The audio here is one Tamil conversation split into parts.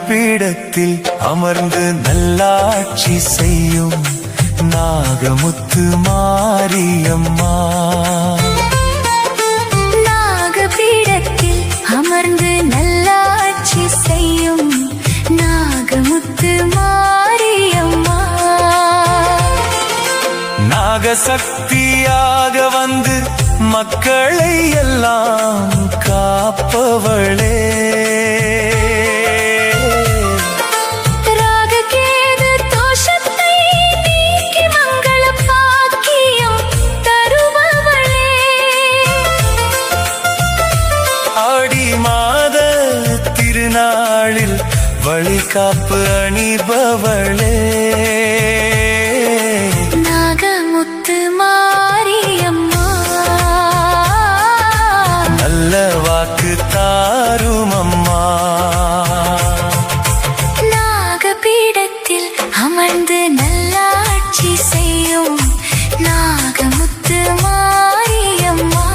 நாகபீடத்தில் அமர்ந்து நல்லாட்சி செய்யும் நாகமுத்து மாரியம்மா. நாகபீடத்தில் அமர்ந்து நல்லாட்சி செய்யும் நாகமுத்து மாரியம்மா. நாகசக்தியாக வந்து மக்களை எல்லாம் காப்பவளே. ராககேது தோஷத்தை நீக்கி மங்கள பாக்கியம் தருபவளே. ஆடி மாத திருநாளில் வழிகாப்பு அணிபவளே. நாகமுத்து மாரியம்மா. நல்ல வாக்கு தாரும் அம்மா. நாகபீடத்தில் அமர்ந்து நல்லாட்சி செய்யும் நாகமுத்து மாரியம்மா.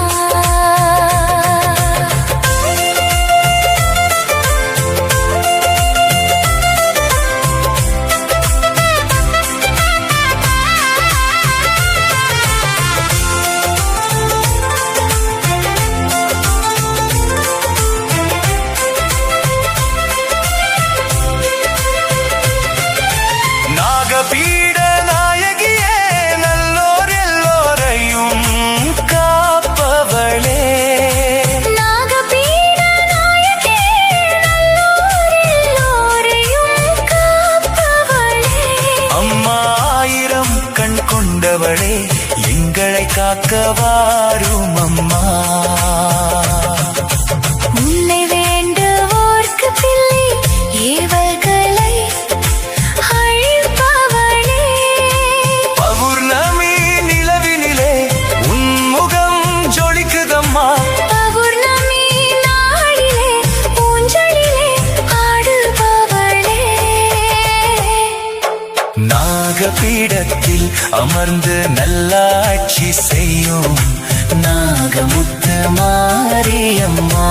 நாகபீட நாயகியே நல்லோர் எல்லோரையும் காப்பவளே. நாகபீட நாயகி நல்லோர் எல்லோரையும் காப்பவளே. அம்மா ஆயிரம் கண் கொண்டவளே எங்களை காக்க வாரும் அம்மா. உன்னை வேண்டுவோர்க்கு பிள்ளை ஏவல்களை அழிப்பவளே. பௌர்ணமி நிலவினிலே உன்முகம் ஜொலிக்குதம்மா. பௌர்ணமி நாளிலே ஊஞ்சலிலே ஆடுபவளே. நாகபீடத்தில் அமர்ந்து நல்லாட்சி செய்யும் நாகமுத்து மாரியம்மா.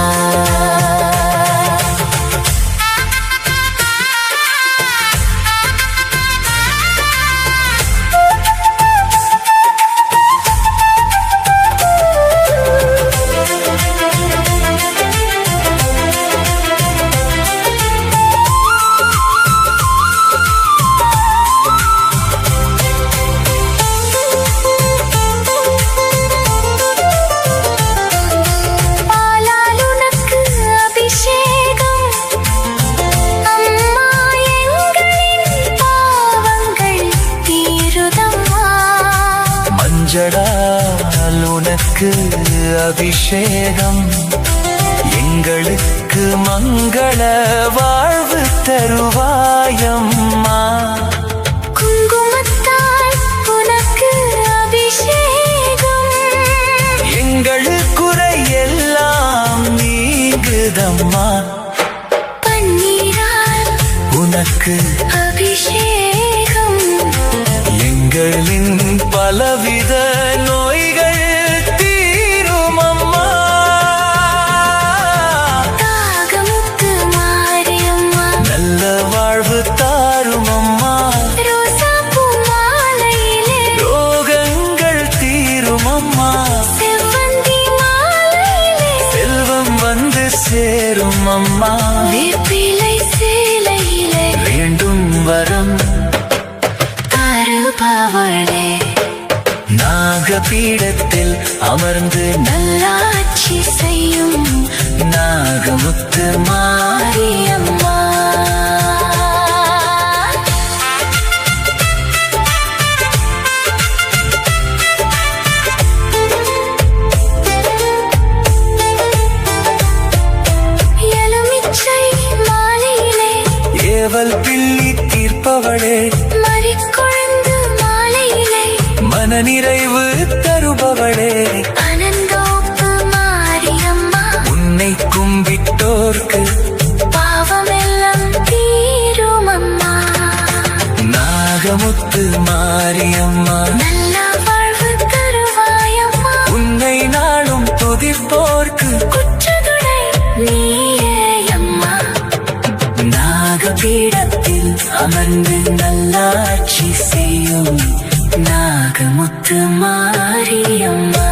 பாலால் உனக்கு அபிஷேகம். அம்மா எங்களின் பாவங்கள் தீருதம்மா. மஞ்சளால் உனக்கு அபிஷேகம் எங்களுக்கு மங்கள வாழ்வு தருவாயம்மா. குங்குமத்தால் உனக்கு அபிஷேகம். எங்கள் குறை எல்லாம் நீங்குதம்மா. பன்னீரால் உனக்கு அபிஷேகம். எங்களின் பலவித நோய்கள் தீரும் அம்மா. நாகமுத்து மாரியம்மா. நல்ல வாழ்வு தாரும் அம்மா. ரோசாப்பூ மாலையிலே ரோகங்கள் தீரும் அம்மா. செவ்வந்தி மாலையிலே செல்வம் வந்து சேரும் அம்மா. வேப்பிலை சேலையிலே வேண்டும் வரம் தருபவளே. நாகபீடத்தில் அமர்ந்து நல்லாட்சி செய்யும் நாகமுத்து மாரியம்மா. எலுமிச்சை மாலையிலே ஏவல் பிள்ளி தீர்ப்பவளே. மறிக்கொழுந்து மாலையிலே மனநிறைவு தருபவளே. அனந்தோப்பு மாரியம்மா. உன்னை கும்பிட்டோர்க்கு பாவமெல்லாம் தீரும் அம்மா. நாகமுத்து மாரியம்மா. நல்ல வாழ்வு தருவாயம்மா. உன்னை நாளும் துதிப்போர்க்கு குற்றதுடை நீயே அம்மா. நாக வந்து நல்லாட்சி செய்யும் நாகமுத்து மாரியம்மா.